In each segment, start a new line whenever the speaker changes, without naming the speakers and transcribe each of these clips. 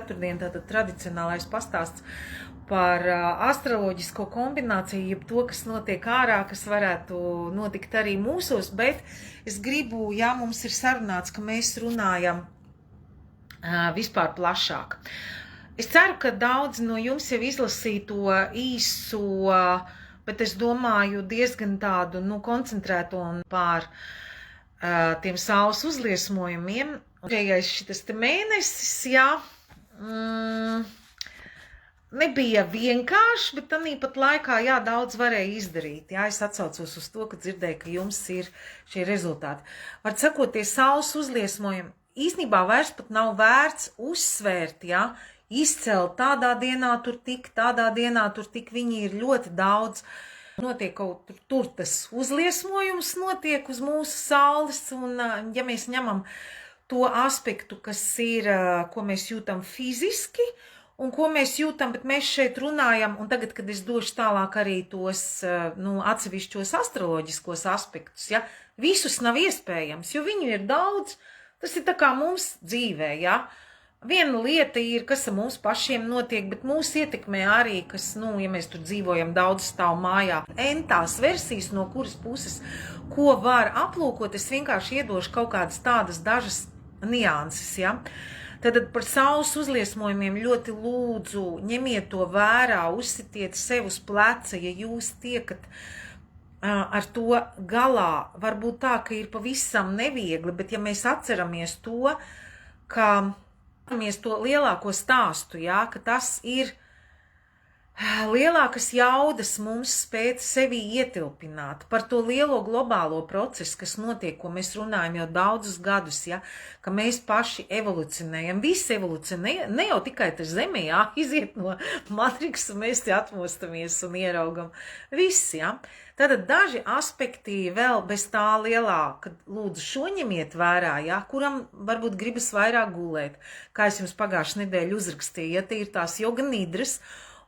ceturtdien tātad tradicionālais pastāsts par astroloģisko kombināciju, jeb to, kas notiek ārā, kas varētu notikt arī mūsos, bet es gribu, ja mums ir sarunāts, ka mēs runājam vispār plašāk. Es ceru, ka daudz no jums jau izlasīja to īso, bet es domāju diezgan tādu, koncentrēto un pār tiem saules uzliesmojumiem. Pēdējais šitas te mēnesis, nebija vienkārši, bet tāpat laikā, daudz varēja izdarīt. Es atsaucos uz to, ka dzirdēju, ka jums ir šie rezultāti. Var sakot, tie saules uzliesmojumi īstenībā vairs pat nav vērts uzsvērt, izcelt tādā dienā tur tik, viņi ir ļoti daudz. Notiek kaut tur tas uzliesmojums notiek uz mūsu saules, un ja mēs ņemam to aspektu, kas ir, ko mēs jūtam fiziski, un ko mēs jūtam, bet mēs šeit runājam, un tagad, kad es došu tālāk arī tos, atsevišķos astroloģiskos aspektus, visus nav iespējams, jo viņu ir daudz, tas ir tā kā mums dzīvē, Viena lieta ir, kas ar mums pašiem notiek, bet mūs ietekmē arī, kas, ja mēs tur dzīvojam daudz stāvu mājā. Tās versijas, no kuras puses, ko var aplūkot, es vienkārši iedošu kaut kādas tādas dažas nianses, Tad par saules uzliesmojumiem ļoti lūdzu, ņemiet to vērā, uzsitiet sev uz pleca, ja jūs tiekat ar to galā. Varbūt tā, ka ir pavisam neviegli, bet ja mēs atceramies to, ka to lielāko stāstu, ka tas ir lielākas jaudas mums spēt sevi ietilpināt par to lielo globālo procesu, kas notiek, ko mēs runājam jau daudzus gadus, ka mēs paši evolucionējam, visi evolucionē, ne jau tikai te zemē, iziet no matriksa, mēs te atmostamies un ieraugam visi, Tātad daži aspekti vēl bez tā lielā, kad lūdzu šo ņemiet vērā, kuram varbūt gribas vairāk gulēt, kā es jums pagājušajā nedēļu uzrakstīju, tie ir tās joga nidras,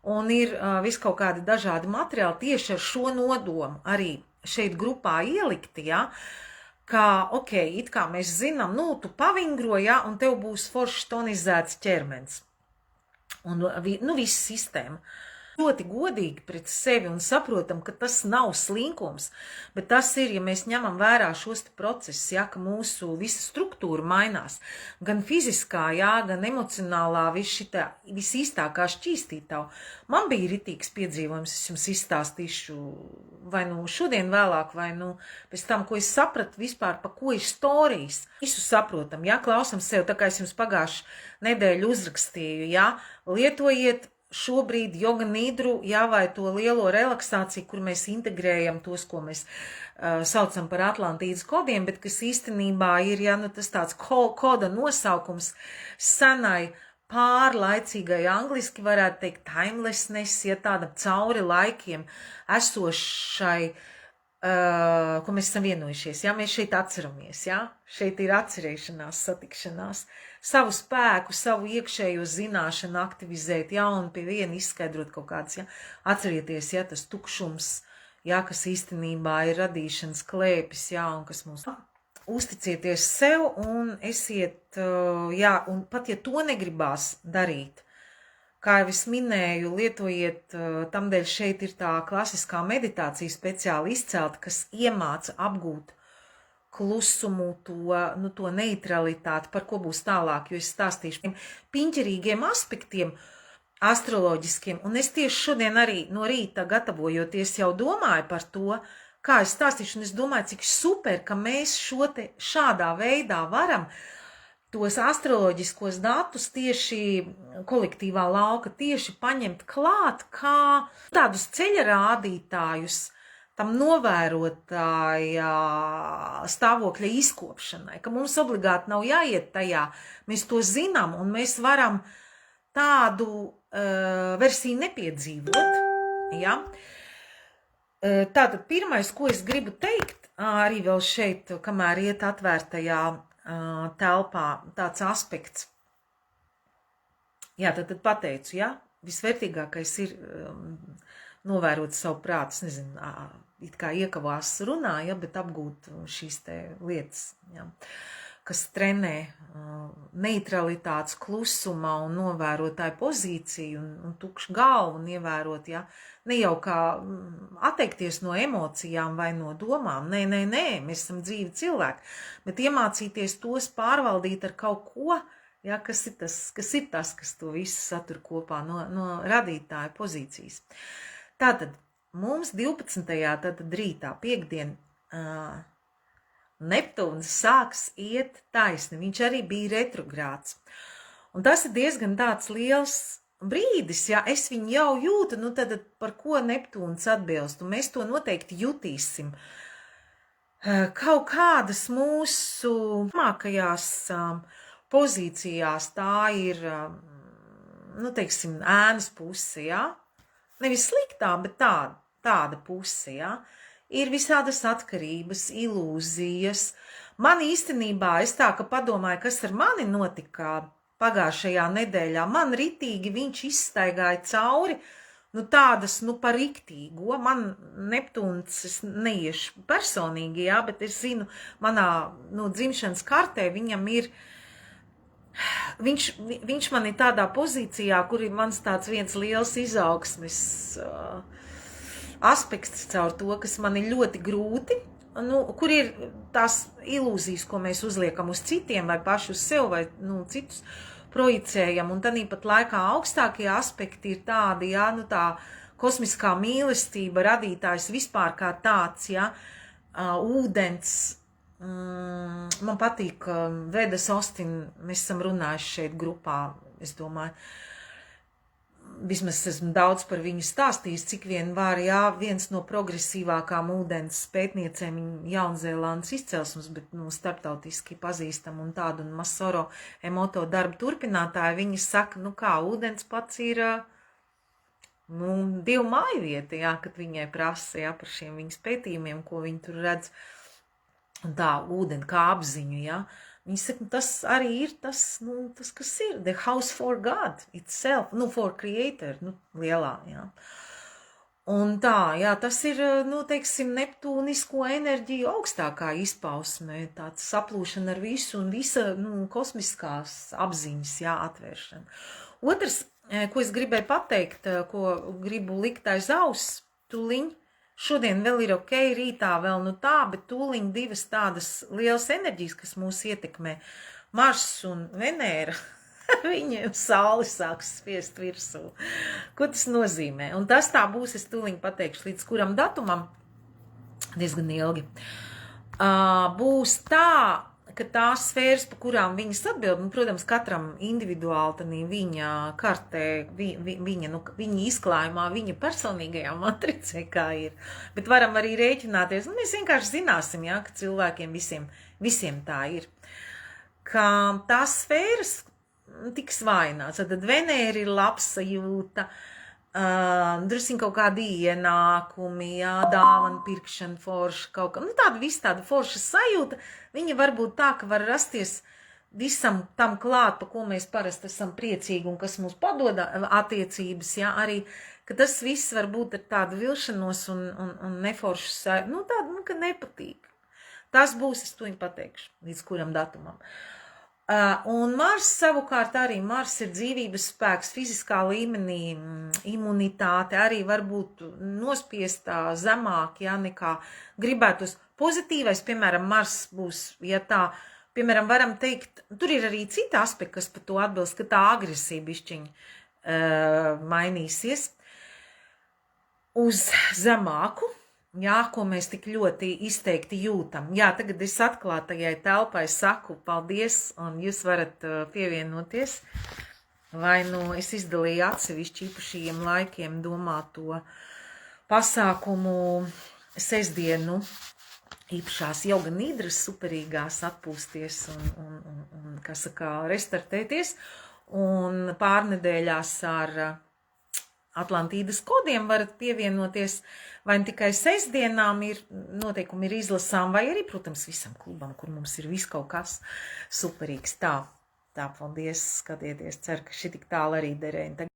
un ir vis kaut kādi dažādi materiāli tieši ar šo nodomu arī šeit grupā ielikti, ka, it kā mēs zinām, tu pavingro, un tev būs foršs tonizēts ķermenis. Un, viss sistēma. Ļoti godīgi pret sevi un saprotam, ka tas nav slinkums, bet tas ir, ja mēs ņemam vērā šos procesus, ka mūsu visa struktūra mainās, gan fiziskā, gan emocionālā, visīstākā šķīstītava. Man bija ritīgs piedzīvojums, es jums izstāstīšu vai šodien vēlāk, vai pēc tam, ko es sapratu vispār, pa ko ir storijas. Visu saprotam, klausam sev, tā kā es jums pagājušu nedēļu uzrakstīju, lietojiet šobrīd joga nidru, vai to lielo relaksāciju, kur mēs integrējam tos, ko mēs saucam par Atlantīdas kodiem, bet kas īstenībā ir, tas tāds koda nosaukums senai pārlaicīgai, angliski varētu teikt timelessness, tāda cauri laikiem esošai, ko mēs esam vienojušies, mēs šeit atceramies, šeit ir atcerēšanās, satikšanās, savu spēku, savu iekšējo zināšanu aktivizēt, un pie viena izskaidrot kaut kādas, atcerieties, tas tukšums, kas īstenībā ir radīšanas klēpis, un kas mums uzticieties sev un esiet, un pat ja to negribās darīt, kā jau es minēju, lietojiet, tamdēļ šeit ir tā klasiskā meditācija speciāli izcelta, kas iemāca apgūt klusumu, to neutralitāti, par ko būs tālāk, jo es stāstīšu piņķerīgiem aspektiem astroloģiskiem, un es tieši šodien arī no rīta gatavojoties jau domāju par to, kā es stāstīšu, un es domāju, cik super, ka mēs šādā veidā varam tos astroloģiskos datus tieši kolektīvā lauka tieši paņemt klāt kā tādus ceļa rādītājus tam novērotāja stāvokļa izkopšanai, ka mums obligāti nav jāiet tajā, mēs to zinām un mēs varam tādu versiju nepiedzīvot, Tātad pirmais, ko es gribu teikt, arī vēl šeit, kamēr iet atvērtajā telpā, tāds aspekts. Tad pateicu, visvērtīgākais ir novērot savu prātu, es nezinu, it kā iekavās runā, bet apgūt šīs te lietas. kas trenē neutralitātes klusumā un novērotāju pozīciju un tukšu galvu un ievērot, ja, ne jau kā atteikties no emocijām vai no domām, nē, mēs esam dzīvi cilvēki, bet iemācīties tos pārvaldīt ar kaut ko, ja, kas ir tas, kas to visu satur kopā no radītāja pozīcijas. Tātad mums 12. tātad rītā piekdien Neptūns sāks iet taisni, viņš arī bija retrogrāds. Un tas ir diezgan tāds liels brīdis, ja es viņu jau jūtu, nu tad par ko Neptūns atbilst, un mēs to noteikti jutīsim. Kaut kādas mūsu mākajās pozīcijās tā ir, nu teiksim, ēnas puse, ja? Nevis sliktā, bet tāda puse, ja? Ir visādas atkarības, ilūzijas. Man īstenībā, es tā, ka padomāju, kas ar mani notika pagājušajā nedēļā, man ritīgi viņš izstaigāja cauri, nu tādas, nu par riktīgo. Man Neptūns, es neiešu personīgi, jā, bet es zinu, manā, nu, dzimšanas kartē viņam ir, viņš man ir tādā pozīcijā, kur ir mans tāds viens liels izaugsmes aspekts caur to, kas man ir ļoti grūti, nu, kur ir tās ilūzijas, ko mēs uzliekam uz citiem vai paši uz sev vai nu, citus projicējam, un tāpat laikā augstākie aspekti ir tādi, jā, nu tā kosmiskā mīlestība, radītājs vispār kā tāds, jā, ūdens, man patīk Vedas Austin, mēs esam runājuši šeit grupā, es domāju, vismaz esmu daudz par viņu stāstījis, cik vien var, jā, viens no progresīvākām ūdens pētniecēm, Jaunzēlandes izcelsmes, bet, nu, starptautiski pazīstam un tādu, un Masaru Emoto darba turpinātāji, viņi saka, nu kā, ūdens pats ir, nu, Dievu mājvieta, jā, kad viņai prasa, jā, par šiem viņas pētījumiem, ko viņi tur redz, un tā, ūdeni kā apziņu, jā. Viņi saka, tas arī ir tas, nu, tas, kas ir, the house for God itself, nu, for creator, nu, lielā, jā. Un tā, jā, tas ir, nu, teiksim, neptūnisko enerģiju augstākā izpausme, tāds saplūšana ar visu un visa, nu, kosmiskās apziņas, jā, atvēršana. Otrs, ko es gribēju pateikt, ko gribu likt aiz auss, tūliņ, šodien vēl ir ok, rītā vēl nu tā, bet tūliņ divas tādas lielas enerģijas, kas mūs ietekmē, Mars un Venēra, viņiem sauli sāks spiest virsū. Ko tas nozīmē? Un tas tā būs, es tūliņ pateikšu, līdz kuram datumam, diezgan ilgi, būs tā, ka tās sfēras, pa kurām viņas atbild, nu, protams, katram individuāli tanī viņa kartē, viņa izklājumā, viņa personīgajā matricē, kā ir. Bet varam arī rēķināties, un mēs vienkārši zināsim, jā, ka cilvēkiem visiem tā ir. Ka tās sfēras tiks vājināts, tad Venēra ir labsajūta, drusciņ kaut kādi ienākumi, jā, dāvana pirkšana forša, kaut kā, nu tāda viss tāda forša sajūta, viņa var būt tā, ka var rasties visam tam klāt, pa ko mēs parasti esam priecīgi un kas mūs padoda attiecības, jā, arī, ka tas viss var būt ar tādu vilšanos un neforšu sajūtu, nu tādu, nu, ka nepatīk. Tas būs, es to viņu pateikšu, līdz kuram datumam. Un Mars savukārt arī, Mars ir dzīvības spēks fiziskā līmenī, imunitāte arī var būt nospiestā zemāk, ja nekā gribētos. Pozitīvais, piemēram, Mars būs, ja tā, piemēram, varam teikt, tur ir arī cita aspekta, kas par to atbilst, ka tā agresija bišķiņ mainīsies uz zemāku. Jā, ko mēs tik ļoti izteikti jūtam. Jā, tagad es atklātajai telpai saku paldies, un jūs varat pievienoties. Vai nu es izdalīju atsevišķi īpašajiem laikiem domāto pasākumu sestdienu, īpašās joga nidras superīgās atpūsties un kā saka, restartēties. Un pārnedēļās ar Atlantīdas kodiem varat pievienoties, vai ne tikai sestdienām ir noteikumi ir izlasām, vai arī, protams, visam klubam, kur mums ir viss kaut kas superīgs. Tā, paldies, skatieties, ceru, ka šitik tālu arī derēja.